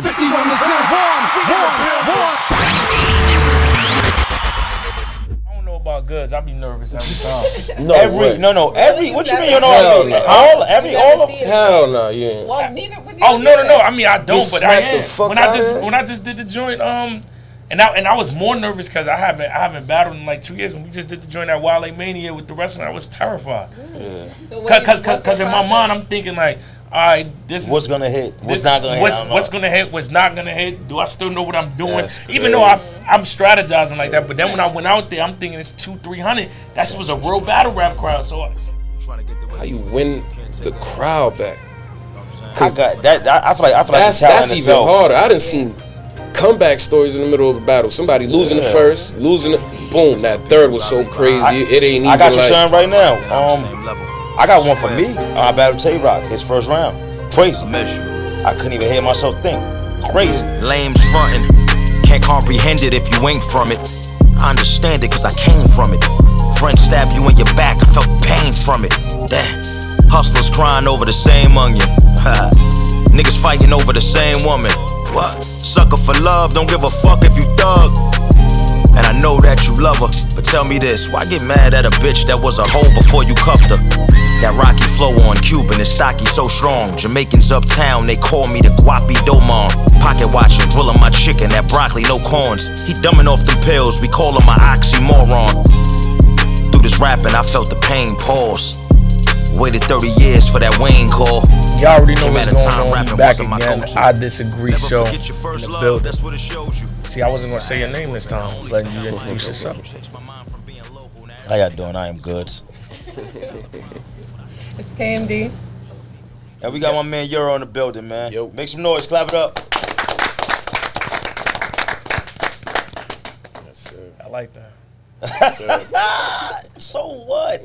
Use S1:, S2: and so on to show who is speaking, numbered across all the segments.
S1: 51 to 0.
S2: I don't know about goods. I be nervous every time.
S3: What you mean you know? All of
S4: Hell no, you ain't.
S5: Well, neither would you.
S2: Oh no. I mean I don't, but I am.
S4: When
S2: I just did the joint, and I was more nervous because I haven't battled in like 2 years. When we just did the joint at Wale Mania with the wrestling, I was terrified. Because in my mind I'm thinking like, all right, this is
S3: what's gonna hit, what's not gonna hit.
S2: What's gonna hit, what's not gonna hit. Do I still know what I'm doing? Even though I'm strategizing like that, but then when I went out there, I'm thinking it's 200-300. That shit was a real battle rap crowd. So
S4: how you win the crowd back?
S3: I got that. I feel like
S4: that's even harder. I done seen comeback stories in the middle of a battle. Somebody losing the first, losing it, boom. That third was so crazy. It ain't even.
S3: I got you something right now. I got one for me. I battled Tay-Rock his first round. Crazy. I couldn't even hear myself think. Crazy.
S6: Lames frontin'. Can't comprehend it if you ain't from it. I understand it cause I came from it. Friends stab you in your back, I felt pain from it. Damn. Hustlers crying over the same onion. Niggas fighting over the same woman. What? Sucker for love, don't give a fuck if you thug. And I know that you love her, but tell me this, why get mad at a bitch that was a hoe before you cuffed her? That rocky flow on Cuban is stocky so strong. Jamaicans uptown, they call me the Guapi Domon. Pocket watching, grilling my chicken, that broccoli, no corns. He dumbing off the pills, we call him my oxymoron. Through this rapping, I felt the pain pause. Waited 30 years for that Wayne call.
S2: Y'all already know what's going on. Back again. I Disagree show in the building. See, I wasn't gonna say your name this time. I was letting you introduce yourself.
S3: How y'all doing? I am good.
S5: It's KMD.
S3: And we got my man Euro in the building, man.
S4: Yo.
S3: Make some noise. Clap it up.
S4: Yes, sir.
S2: I like that.
S4: Yes, sir.
S3: So what?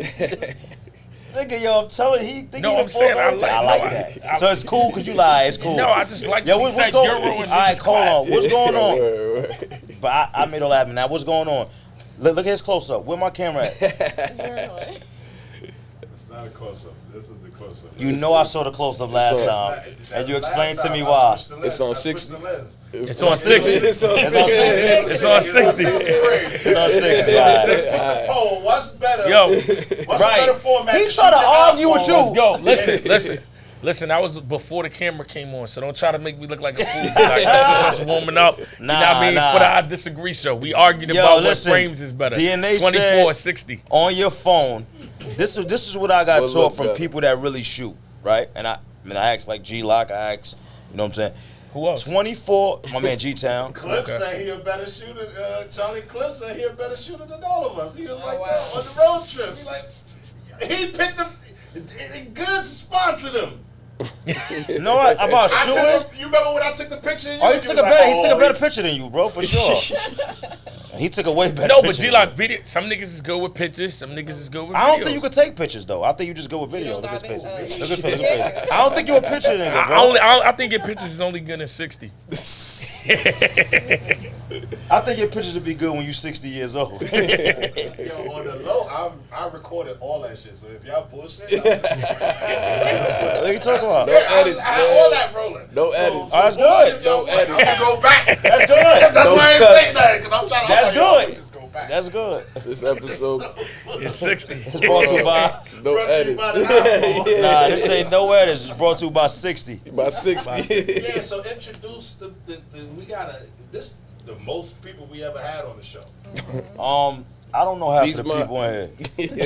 S3: Nigga, yo, I'm telling you, he think
S2: No,
S3: he
S2: I'm saying I
S3: like that. So it's cool because you lie. It's cool.
S2: No, I just like
S3: Yo,
S2: when
S3: what's
S2: he said
S3: going
S2: Euro
S3: on?
S2: and
S3: All right,
S2: niggas
S3: hold
S2: clap.
S3: on. What's going on?
S4: Right.
S3: But I made all that happen. Now, what's going on? Look at his close-up. Where my camera at?
S7: It's not a close-up. This is the close-up.
S3: You know I saw the close-up last time. And you explained to me why.
S4: It's on 60.
S2: It's on 60.
S4: It's on 60.
S2: It's on 60.
S3: It's on 60. All right.
S7: Oh, what's better?
S2: Yo,
S7: What's a better format?
S3: He trying to argue with you.
S2: Yo, listen. That was before the camera came on, so don't try to make me look like a fool. Like, that's just us warming up. You know what I mean? For the I Disagree show, we argued about what frames is better.
S3: DNA
S2: 24 or 60
S3: on your phone. This is what I got taught from people that really shoot, right? And I asked like G-Lock, I asked, you know what I'm saying?
S2: Who else?
S3: 24, my man G-Town.
S7: Cliff said he a better shooter. Charlie Cliff said he a better shooter than all of us. He was like that on the road trip. He picked the good sponsored him.
S3: You know what? About shooting?
S7: You remember when I took the picture?
S3: Oh, he took a better picture than you, bro, for sure. He took a way better
S2: No,
S3: picture.
S2: but G-Lock video. Some niggas is good with pictures. Some niggas is good with videos.
S3: I don't think you could take pictures though. I think you just go with video. Look at his face. Look at his face. I don't think you're a picture nigga, bro.
S2: I think your pictures is only good in 60.
S3: I think your pictures would be good when you're 60 years old.
S7: Yo, on the low, I recorded all that shit. So if y'all bullshit,
S3: What are you talking about?
S7: I had all that rolling.
S4: No edits.
S3: Oh, that's good.
S7: No edits. I'm gonna go back.
S3: That's good.
S7: That's why I ain't saying that, because I'm trying to.
S3: That's good.
S7: Just go back.
S3: That's good.
S4: This episode,
S2: It's 60.
S3: It's brought to you by.
S4: no edits.
S3: Nah, this ain't no edits. It's brought to you by 60.
S4: By 60.
S7: Yeah, so introduce we got the most people we ever had on the show.
S3: I don't know half
S4: These
S3: of the people in here.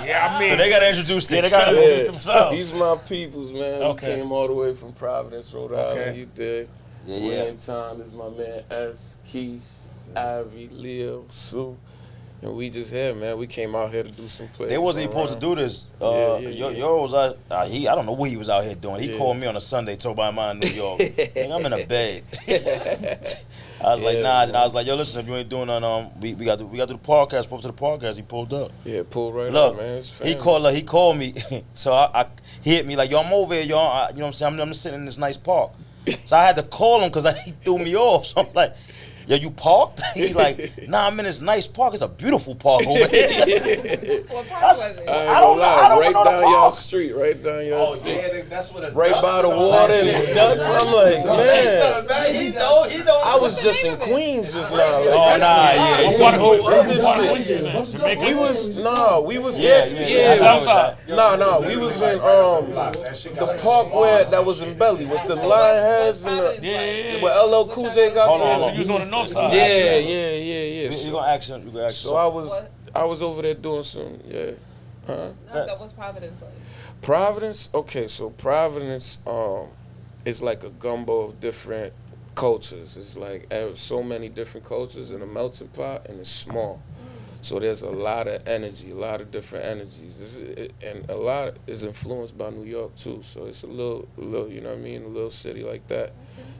S2: Yeah, I mean,
S3: So they gotta introduce
S2: they
S3: themselves.
S2: gotta introduce themselves.
S4: These my peoples, man.
S2: Okay.
S4: We came all the way from Providence, Rhode Island.
S2: Okay.
S4: You dig?
S3: Yeah.
S4: In time, this is my man S, Keish, Ivy, Leo, Sue. And we just here, man. We came out here to do some plays.
S3: They wasn't even supposed to do this.
S4: Yeah.
S3: Yo was out. I don't know what he was out here doing. He called me on a Sunday, told about mine in New York. Nigga, I'm in a bed. I was like, nah. Then I was like, yo, listen, if you ain't doing nothing, we got to do the podcast. Pull up to the podcast. He pulled up.
S4: Yeah, pull right
S3: Look,
S4: up, man. It's
S3: he called me. So he hit me like, yo, I'm over here, y'all. You know what I'm saying? I'm just sitting in this nice park. So I had to call him because he threw me off. So I'm like, yo, you parked? He like, nah, I'm in this nice park. It's a beautiful park over here.
S1: What part was it?
S3: I don't know
S4: right
S3: the
S4: down y'all
S3: park.
S4: street, right down y'all street.
S7: Yeah, that's what
S4: Right by the water and the ducks. I'm like, man.
S7: He know.
S4: I was just in Queens just now.
S3: Oh, nah, yeah.
S4: Some whole other
S2: What
S4: shit.
S2: Jamaica?
S4: We was
S3: That's outside.
S4: No, we was in the park where that was in Belly with the lion heads and the where LL Cool J got
S3: Hold on,
S4: there.
S3: hold
S2: You was on the north side.
S4: Yeah.
S3: You gonna ask him? You gonna ask him?
S4: So I was over there doing some
S1: No, so what's Providence like?
S4: Providence. Okay, so Providence is like a gumbo of different cultures. It's like so many different cultures in a melting pot, and it's small. So there's a lot of energy, a lot of different energies, and a lot is influenced by New York too. So it's a little, you know what I mean, a little city like that,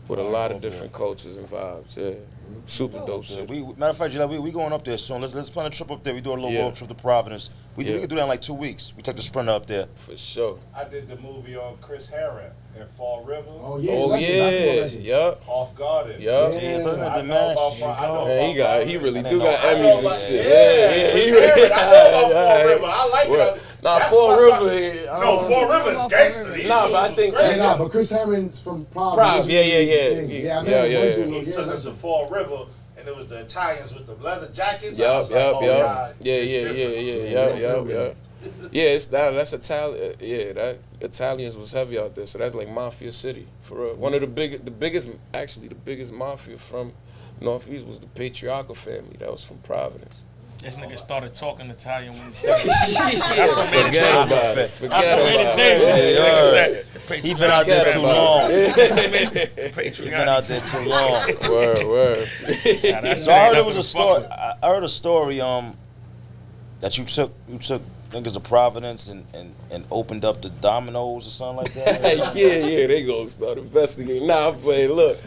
S4: with a lot of different cultures and vibes. Yeah, super dope shit.
S3: Matter of fact, we going up there soon. Let's plan a trip up there. We do a little road trip to Providence. We can do that in like 2 weeks. We take the Sprinter up there.
S4: For sure.
S7: I did the movie on Chris Herron in Fall River.
S5: Oh yeah.
S4: Oh
S5: Legend.
S4: yeah.
S7: Off Garden.
S4: Yeah.
S7: I know about
S4: Man, he really do got
S7: I know
S4: Emmys and
S7: about-
S4: shit.
S7: Yeah,
S4: He
S7: Chris Herron, I know about Fall
S4: really.
S7: River. I like it.
S4: Nah,
S7: That's
S4: Fall
S7: my
S4: River.
S7: style. No, Fall River is gangster.
S4: Nah, but I think
S5: Yeah, nah, but Chris Herron's from Prague.
S4: Prague, yeah.
S5: Yeah,
S7: He took us to Fall River, and it was the Italians with the leather jackets. I was like, oh, God, it's different.
S4: Yeah, it's that's Italian. Yeah, that Italians was heavy out there, so that's like mafia city for real. One of the biggest mafia from Northeast was the Patriarchal family. That was from Providence.
S2: This nigga started talking Italian when he said it. That's what made it
S4: Forget
S2: dangerous.
S4: about it.
S2: That's
S4: Forget
S2: what made it
S4: about
S2: dangerous.
S4: it.
S3: He been out there too long.
S2: He
S3: Been out there too long.
S4: Word.
S3: So I heard it was a story. I heard a story that you took niggas to Providence and opened up the Domino's or something like that.
S4: yeah, they gonna start investigating. Nah, but look,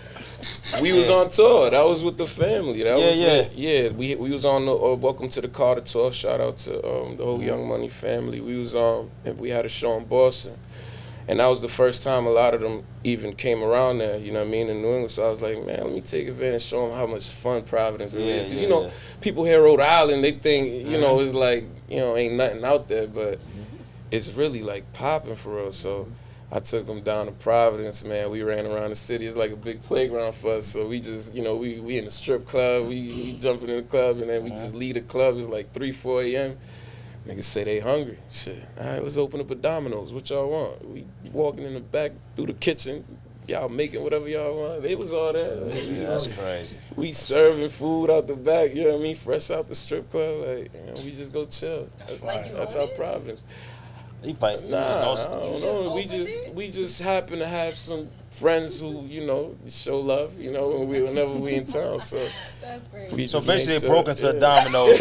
S4: we was on tour. That was with the family. We was on the Welcome to the Carter tour. Shout out to the whole Young Money family. We was and we had a show in Boston. And that was the first time a lot of them even came around there, you know what I mean, in New England. So I was like, man, let me take advantage, show them how much fun Providence really is. Because, you know, people hear Rhode Island, they think, you know, it's like, you know, ain't nothing out there, but it's really like popping for real. So I took them down to Providence, man. We ran around the city. It's like a big playground for us. So we just, you know, we in the strip club. We jumping in the club, and then we just leave the club. It's like 3, 4 a.m. Niggas say they hungry. Shit. All right, let's open up a Domino's. What y'all want? We walking in the back through the kitchen. Y'all making whatever y'all want. They was all there.
S3: That's crazy.
S4: We serving food out the back, you know what I mean? Fresh out the strip club. Like, you know, we just go chill. That's our Providence.
S3: He probably,
S4: Nah, I don't know. We just happen to have some friends who, you know, show love, you know, whenever we in town. So
S1: That's great.
S3: So basically, it broke into a Domino's.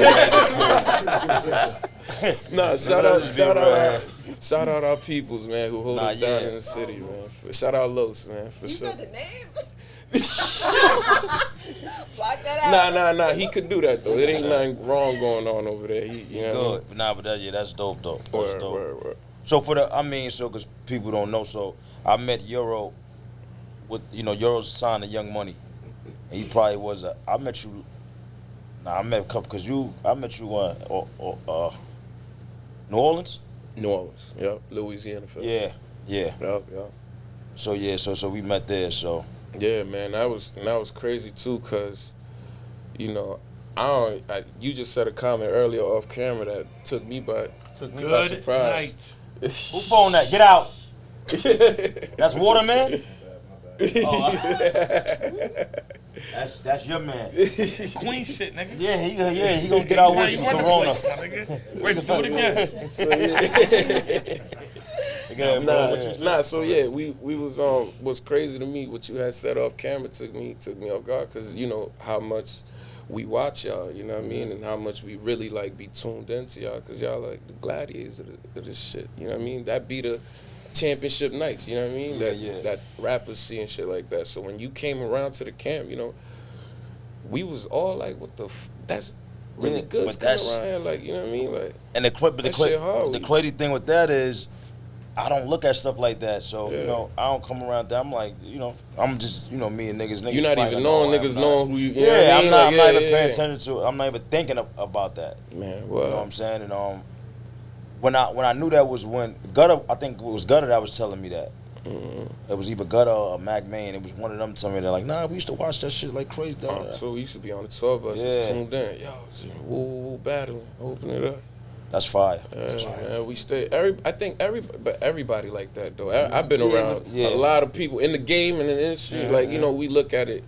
S4: Nah, shout out our peoples, man, who hold us down in the city, man. Shout out Los, man, for sure.
S1: You said the name? Block that out.
S4: Nah. He could do that though. It ain't nothing wrong going on over there. You know what I
S3: Good. Nah, but that's dope though. That's
S4: mean?
S3: dope.
S4: Word.
S3: So because people don't know, so I met Euro with, you know, Euro's signed to Young Money. And he probably was I met you, I met a couple, because I met you New Orleans?
S4: New Orleans, yep. Louisiana.
S3: Yeah.
S4: Yep.
S3: So we met there, so.
S4: Yeah, man, that was crazy too, cause, you know, you just said a comment earlier off camera that took me by surprise.
S2: Night.
S3: Who phone that? Get out. That's Waterman? That's your man.
S2: Queen shit, nigga.
S3: Yeah, he gonna get out with you,
S2: You run the
S3: Corona.
S2: place, my nigga. Let's do it again.
S4: Nah. So yeah, we was what's crazy to me, what you had said off camera took me off guard, cause you know how much we watch y'all, you know what I mean, and how much we really like be tuned into y'all, cause y'all like the gladiators of this shit, you know what I mean. That be the championship nights, you know what I mean. That rappers see and shit like that. So when you came around to the camp, you know, we was all like, what the that's really good. Coming around here, like, you know what I mean, like.
S3: And the crazy thing with that is, I don't look at stuff like that. So, you know, I don't come around there. I'm like, you know, I'm just, you know, me and niggas.
S4: You're not even knowing niggas knowing who you, you know
S3: yeah,
S4: what I
S3: I'm
S4: mean?
S3: not,
S4: Like,
S3: I'm not even paying attention to it. I'm not even thinking about that.
S4: Man, well.
S3: You know what I'm saying? And when I knew that was when Gutter, I think it was Gutter that was telling me that. Mm-hmm. It was either Gutter or Mac Main. It was one of them telling me that, like, nah, we used to watch that shit like crazy.
S4: So we used to be on the tour bus, just tuned in. Yo, woo, battling, open it up.
S3: That's fire.
S4: Man, we stay. I think everybody like that though. I've been around a lot of people in the game and in the industry. Like, you know, we look at it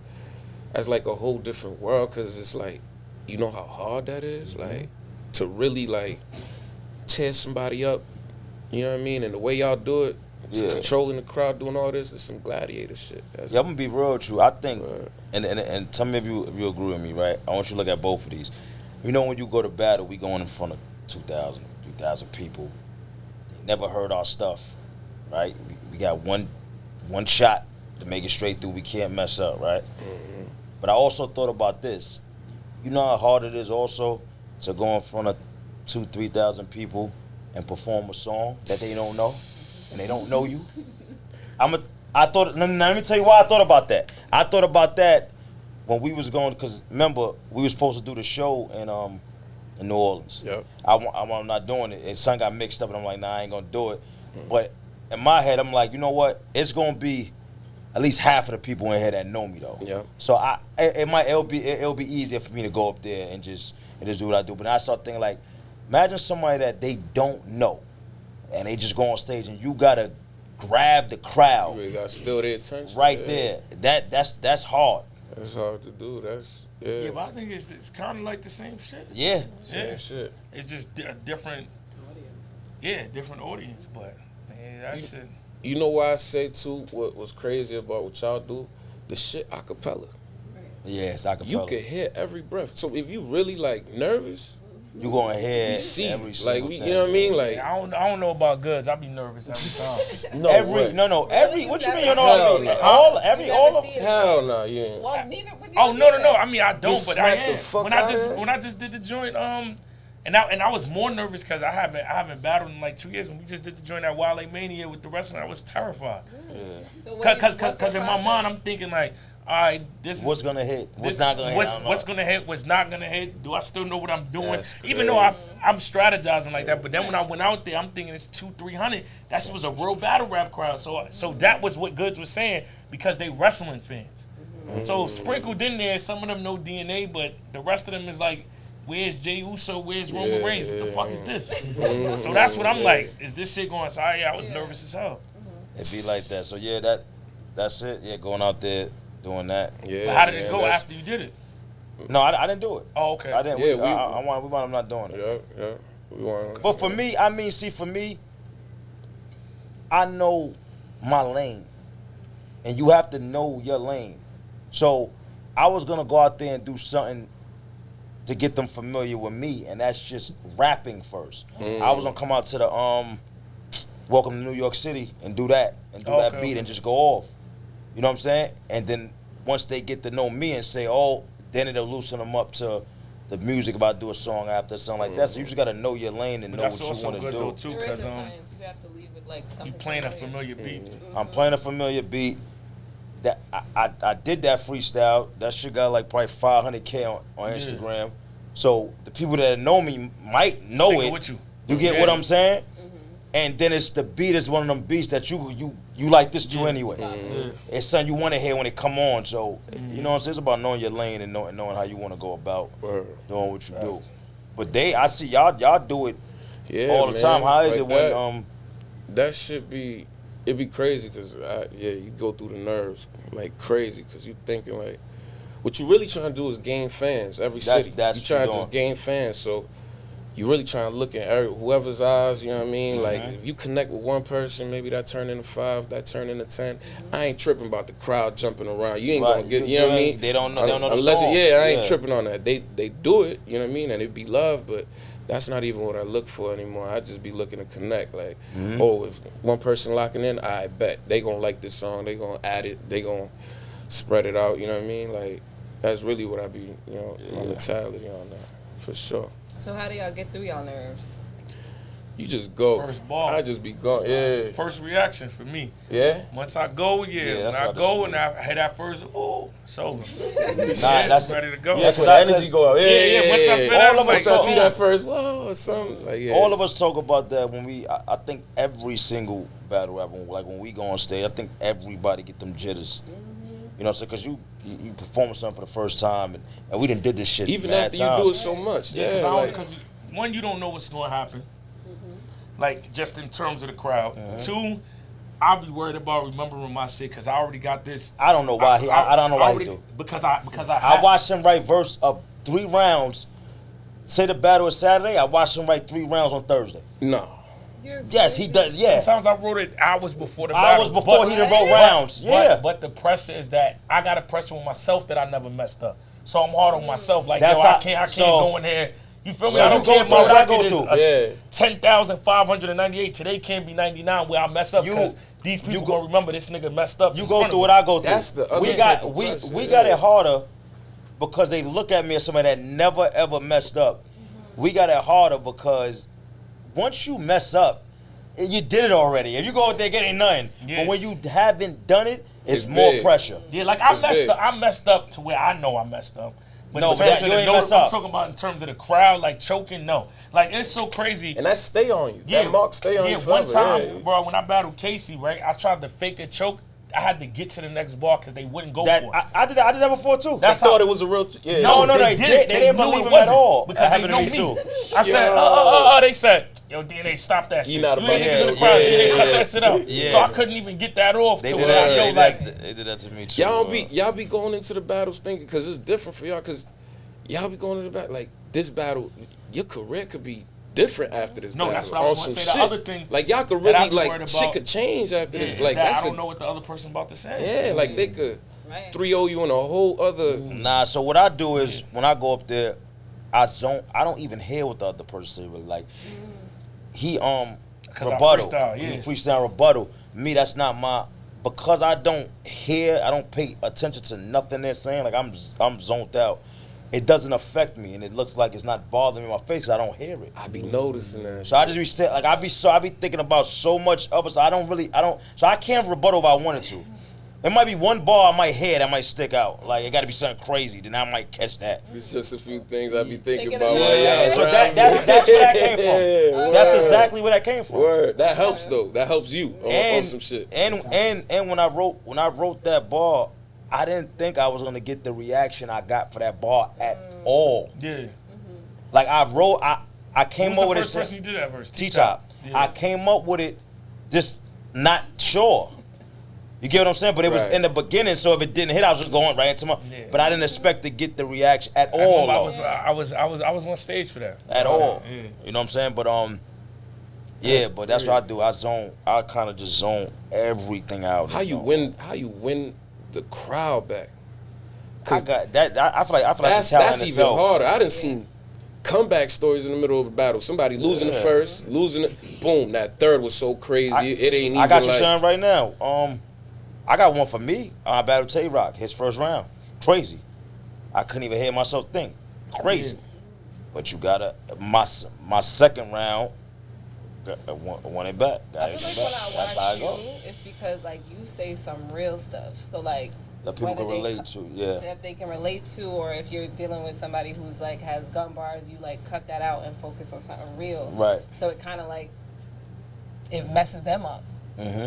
S4: as like a whole different world because it's like, you know how hard that is, like to really like tear somebody up. You know what I mean? And the way y'all do it, controlling the crowd, doing all this, is some gladiator shit. I'm
S3: gonna be real true. I think, and tell me if you agree with me, right? I want you to look at both of these. You know, when you go to battle, we going in front of 2,000 people. They never heard our stuff, right? We got one shot to make it straight through. We can't mess up, right? Mm-hmm. But I also thought about this. You know how hard it is also to go in front of 2,000-3,000 people and perform a song that they don't know and they don't know you. Let me tell you why I thought about that. I thought about that when we was going, because remember we were supposed to do the show in New Orleans. Yep. I'm not doing it. And son got mixed up, and I'm like, nah, I ain't gonna do it. Mm-hmm. But in my head, I'm like, you know what? It's gonna be at least half of the people in here that know me though. Yeah. So it'll be easier for me to go up there and just do what I do. But then I start thinking like, imagine somebody that they don't know, and they just go on stage, and you gotta grab the crowd.
S4: You really gotta steal their attention.
S3: Right there. That's hard.
S4: That's hard to do.
S2: Yeah, but I think it's kind of like the same shit.
S3: Yeah.
S4: Same shit.
S2: It's just a different audience. Yeah, different audience, but man, that shit.
S4: You know why I say too? What was crazy about what y'all do? The shit acapella.
S3: Right. Yeah, it's acapella.
S4: You can hear every breath. So if you really like nervous,
S3: you gonna hear
S4: every like you know what I mean? Like
S2: I don't know about goods. I be nervous every time.
S3: every what you mean you know what I mean? All of
S4: hell no, you ain't.
S1: Well, neither would you.
S2: Oh no. I mean I don't, but I am.
S4: When
S2: I just did the joint and I was more nervous because I haven't battled in like 2 years. When we just did the joint at Wale Mania with the wrestling, I was terrified. Because in my mind I'm thinking like, all right, this
S3: what's gonna hit? What's not gonna hit?
S2: What's gonna hit? What's not gonna hit? Do I still know what I'm doing? Even though I'm strategizing like that, but then when I went out there, I'm thinking it's 200-300. That was a real battle rap crowd. So that was what Goods was saying because they wrestling fans. Mm-hmm. So sprinkled in there, some of them know DNA, but the rest of them is like, where's Jey Uso? Where's Roman Reigns? What the fuck is this? So that's what I'm like. Is this shit going? So I was nervous as hell.
S3: It be like that. So that's it. Yeah, going out there. Doing that.
S2: Yeah. But how did it go after you did it?
S3: No, I didn't do it.
S2: Oh, okay.
S3: I didn't. Yeah, we wound up not doing it.
S4: Yeah. We want.
S3: But for me, I know my lane, and you have to know your lane. So I was gonna go out there and do something to get them familiar with me, and that's just rapping first. I was gonna come out to the Welcome to New York City and do that that beat and just go off. You know what I'm saying? And then once they get to know me and say, oh, then it'll loosen them up to the music if I do a song after, something like that. So you just got to know your lane and know what you want to do.
S1: Though, too, there is a science. You have to leave with like something.
S2: You playing a familiar beat.
S3: I'm playing a familiar beat. That I did that freestyle. That shit got like probably 500K on Instagram. Yeah. So the people that know me might know
S2: Sing
S3: it.
S2: With you.
S3: You get what I'm saying? And then it's the beat is one of them beats that you like this to anyway. Mm-hmm. It's something you want to hear when it come on. So you know what I'm saying? It's about knowing your lane and knowing how you want to go about doing what you do. But I see y'all do it all the time. How is it when
S4: that should be? It be crazy because you go through the nerves like crazy because you thinking like what you really trying to do is gain fans. Every city you trying to just gain fans. So. You really trying to look at whoever's eyes, you know what I mean? Mm-hmm. Like, if you connect with one person, maybe that turn into 5, that turn into 10. I ain't tripping about the crowd jumping around. You ain't gonna get, you know what I mean?
S3: They don't know the
S4: unless
S3: songs.
S4: I ain't tripping on that. They do it, you know what I mean? And it be love, but that's not even what I look for anymore. I just be looking to connect. Like, if one person locking in, I bet they gonna like this song. They gonna add it. They gonna spread it out. You know what I mean? Like, that's really what I be, my mentality on that, for sure.
S1: So how do y'all get through y'all nerves?
S4: You just go.
S2: First ball.
S4: I just be going. Yeah.
S2: First reaction for me.
S4: Yeah.
S2: Once I go, when I go and I hit that first, it's over.
S3: That's
S2: ready to go.
S4: That's when the energy go out. Yeah.
S2: Once I feel that,
S4: once I see that first, whoa, or something. Like,
S3: all of us talk about that when I think every single battle rapper, like when we go on stage, I think everybody get them jitters. You know what I'm saying? Because you perform something for the first time, and we done did this shit.
S4: Even after you do it so much.
S2: Because one, you don't know what's going to happen. Like, just in terms of the crowd. Two, I'll be worried about remembering my shit because I already got this.
S3: I don't know why I don't know why he do.
S2: Because I
S3: watched him write verse of 3 rounds. Say the battle is Saturday, I watched him write 3 rounds on Thursday.
S4: No.
S3: Yes, he does. Yeah.
S2: Sometimes I wrote it hours before the battle.
S3: Hours before he done wrote rounds.
S2: But the pressure is that I got a pressure with myself that I never messed up. So I'm hard on myself. Like, I can't go in here. You feel me?
S3: So
S2: I don't care if my record is 10,598. Today can't be 99 where I mess up because these people gonna remember this nigga messed up.
S3: You go through what I go through.
S4: That's the other
S3: we got it harder because they look at me as somebody that never ever messed up. We got it harder because once you mess up, you did it already. If you go out there getting nothing, but when you haven't done it, it's more pressure.
S2: Yeah, like I messed up to where I know I messed up. But
S3: no,
S2: in terms
S3: you
S2: of
S3: ain't
S2: the
S3: mess up.
S2: I'm talking about in terms of the crowd, like choking, no. Like, it's so crazy.
S4: And that stay on you. That mark stay on you
S2: forever.
S4: One
S2: time, bro, when I battled Casey, right, I tried to fake a choke. I had to get to the next bar because they wouldn't go for it.
S3: I did that before, too.
S4: They thought it was a real...
S3: No, they didn't believe him at all.
S2: Because they know me. I said, they said, yo, DNA, stop that shit. You ain't even to the crowd. DNA, cut that shit out. So I couldn't even get that off.
S3: They did that to me, too.
S4: Y'all be going into the battles thinking, because it's different for y'all, because y'all be going to the battle, like, this battle, your career could be different after this battle.
S2: No, that's what I was going to say. The other thing,
S4: like, y'all could really, like, shit could change after this. Like,
S2: I don't know what the other person about to say.
S4: Yeah, like, they could 3-0 you in a whole other...
S3: Nah, so what I do is, when I go up there, I don't even hear what the other person say, really. Like, he, rebuttal. Freestyle rebuttal. Me, that's not my... Because I don't pay attention to nothing they're saying, like, I'm zoned out. It doesn't affect me, and it looks like it's not bothering me in my face. I don't hear it.
S4: I be noticing that.
S3: So I just be like, I be thinking about so much of it. So so I can't rebuttal if I wanted to. It might be one bar I might hear that might stick out. Like, it got to be something crazy, then I might catch that.
S4: It's just a few things I be thinking about.
S3: So that's where that came from. That's exactly where that came from.
S4: Word. That helps though. That helps you on some shit.
S3: And when I wrote that bar, I didn't think I was gonna get the reaction I got for that bar at all.
S2: Yeah.
S3: Like I came up with it.
S2: Who's the first person you did that verse?
S3: T-Top. I came up with it, just not sure. You get what I'm saying? But it was in the beginning, so if it didn't hit, I was just going right into my. Yeah. But I didn't expect to get the reaction at all.
S2: I was on stage for that.
S3: At all. Yeah. You know what I'm saying? But but that's what I do. I kind of just zone everything out.
S4: How you win the crowd back?
S3: I got that. I feel like
S4: that's even harder. I done seen comeback stories in the middle of the battle. Somebody losing the first, losing it, boom. That third was so crazy. It ain't even.
S3: I got you something right now. I got one for me. I battled Tay-Rock, his first round. Crazy. I couldn't even hear myself think. Crazy. But you gotta my second round. Won it back.
S1: I feel like when I watch you, it's because like you say some real stuff. So like
S3: that people can relate to,
S1: that they can relate to, or if you're dealing with somebody who's like has gun bars, you like cut that out and focus on something real.
S3: Right.
S1: So it kind of like it messes them up.
S3: Mm-hmm.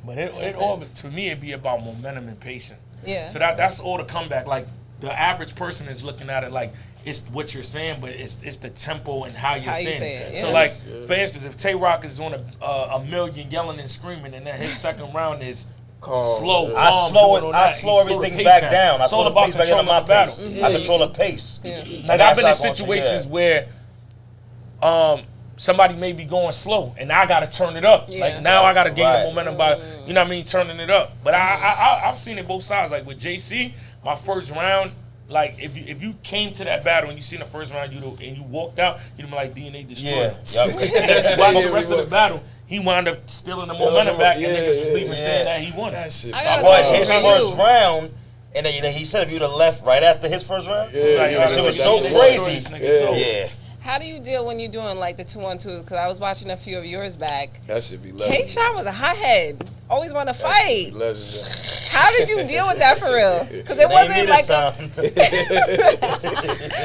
S2: But it all to me it'd be about momentum and pacing.
S1: Yeah.
S2: So that's all the comeback. Like the average person is looking at it like it's what you're saying, but it's the tempo and how you're saying it. Yeah. So like for instance, if Tay-Rock is on a million yelling and screaming, and then his second round is slow,
S3: I slow everything back down. I slow the pace back into my pace. I control the pace.
S2: Yeah. Like I've been in situations where somebody may be going slow, and I gotta turn it up. Yeah. Like now I gotta gain the momentum by turning it up. But I've seen it both sides. Like with JC, my first round. Like if you came to that battle and you seen the first round and you walked out, you'd be like DNA destroyed. Yeah. Watch the rest of the battle. He wound up stealing the momentum back, and niggas was leaving saying that he won.
S3: That shit. His first round, and then he said if you'd have left right after his first round, it was so crazy.
S1: How do you deal when you're doing like the 2-on-2s? Because I was watching a few of yours back.
S4: That should be legendary.
S1: K-Shine was a hothead. Always want to
S4: That
S1: fight.
S4: should be legendary.
S1: How did you deal with that for real? Because it wasn't like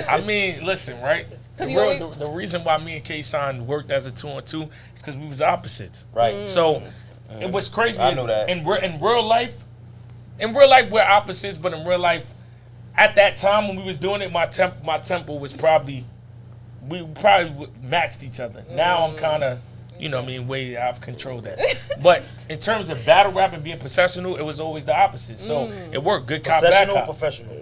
S2: I mean, listen, right?
S1: You
S2: The reason why me and K-Shine worked as a 2-on-2 is because we was opposites.
S3: Right.
S2: So it was crazy.
S3: I know that.
S2: In real life, we're opposites, but in real life, at that time when we was doing it, my tempo was probably matched each other. Now I'm kind of, you know what I mean, way I've controlled that. But in terms of battle rap and being professional, it was always the opposite. So it worked. Good cop, bad
S3: Professional or
S2: cop.
S3: professional?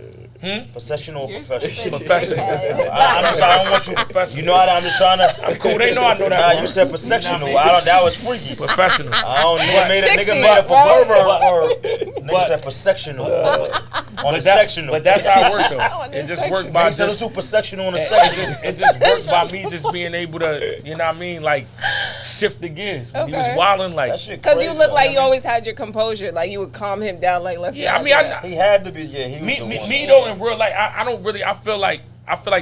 S3: Professional or professional?
S2: Professional.
S3: I'm sorry, I don't want you professional. You know how I'm just trying to.
S2: I'm cool. They know I know that.
S3: Nah,
S2: word.
S3: you said professional. That was freaky.
S2: Professional.
S3: I don't know. Nigga made up a pervert word. Nigga said persectional. On the sectional.
S2: But that's how it worked though. It just worked by
S3: Nigga said
S2: just.
S3: it's super sectional on the sectional.
S2: It just worked by me just being able to, you know what I mean, like shift the gears. When he was
S1: Okay.
S2: wilding, like.
S1: Because you look like you always had your composure. Like you would calm him down. Like let's.
S2: Yeah, I
S1: not
S2: mean,
S1: do that.
S3: He had to be. Yeah, he was
S2: me,
S3: the
S2: me,
S3: one.
S2: me though in real life, I don't really. I feel like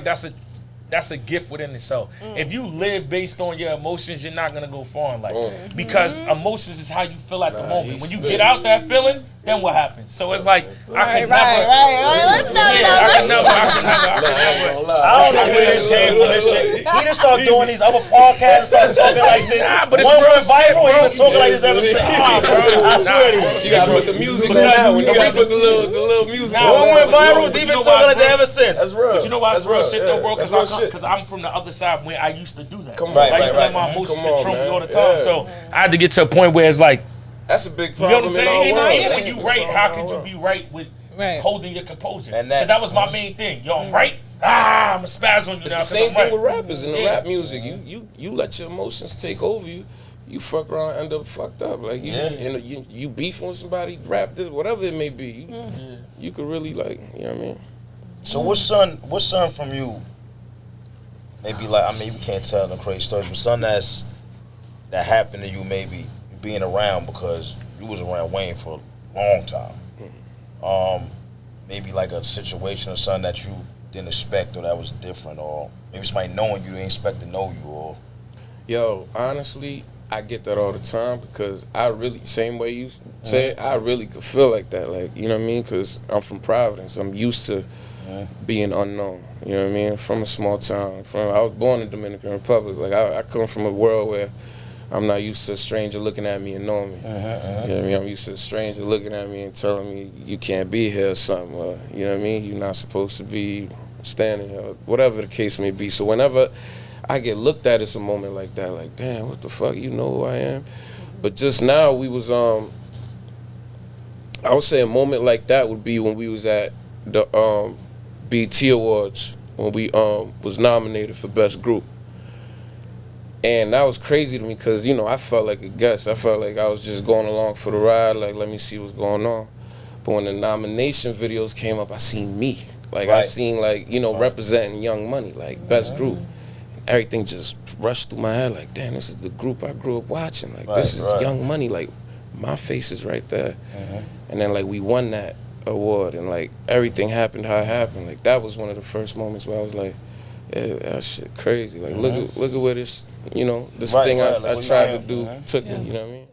S2: that's a gift within itself. If you live based on your emotions, you're not gonna go far in life because emotions is how you feel at the moment. When you get out that feeling, then what happens? So it's like I can never.
S1: Let's not
S2: I can never.
S3: I don't know where this came from. This shit. He didn't start doing these other podcasts, start talking like this.
S2: Nah, but it's
S3: one
S2: real
S3: went viral.
S2: shit,
S3: He been talking like this ever since. I swear to you.
S4: You gotta put the music on now. You gotta put the little music on.
S3: One went viral. He been talking like that ever since.
S4: That's real.
S2: But you know why it's real shit though, bro?
S4: That's real shit.
S2: Because I'm from the other side where I used to do that.
S4: Come on.
S2: I used to let
S3: Right.
S2: my emotions
S4: Come on,
S2: control me
S4: man.
S2: all the time.
S4: Yeah.
S2: So I had to get to a point where it's like,
S4: That's a big
S2: you know what
S4: problem
S2: I'm
S4: in our
S2: saying?
S4: world.
S2: Even when you right, how could you be right with holding your composure? Because that was my main thing. Yo, I'm right. I'm a spaz on you
S4: It's
S2: now.
S4: the same thing
S2: right.
S4: with rappers in the rap music. You let your emotions take over you. You fuck around, end up fucked up. Like you beefing with somebody, rap this, whatever it may be. You could really like, you know what I mean.
S3: So what son from you? Maybe like I mean we can't tell the crazy story, but son that happened to you maybe being around because you was around Wayne for a long time. Maybe like a situation or something that you didn't expect or that was different, or maybe somebody knowing you didn't expect to know you, or.
S4: Yo, honestly, I get that all the time because I really, same way you say it, I really could feel like that. Like, you know what I mean? Because I'm from Providence. I'm used to being unknown. You know what I mean? From a small town. I was born in Dominican Republic. Like, I come from a world where I'm not used to a stranger looking at me and knowing me. You know what I mean? I'm used to a stranger looking at me and telling me you can't be here or something. You know what I mean? You're not supposed to be standing here, whatever the case may be. So whenever I get looked at as a moment like that, like, damn, what the fuck, you know who I am? But just now we was, I would say a moment like that would be when we was at the BET Awards, when we was nominated for Best Group. And that was crazy to me because, you know, I felt like a guest. I felt like I was just going along for the ride, like, let me see what's going on. But when the nomination videos came up, I seen me. Like, I seen, like, you know, representing Young Money, like, Best Group. Everything just rushed through my head, like, damn, this is the group I grew up watching. Like, this is Young Money. Like, my face is right there. And then, like, we won that award, and, like, everything happened how it happened. Like, that was one of the first moments where I was like, yeah, that shit crazy. Like, look at where this, you know, this thing I tried to do took me, you know what I mean?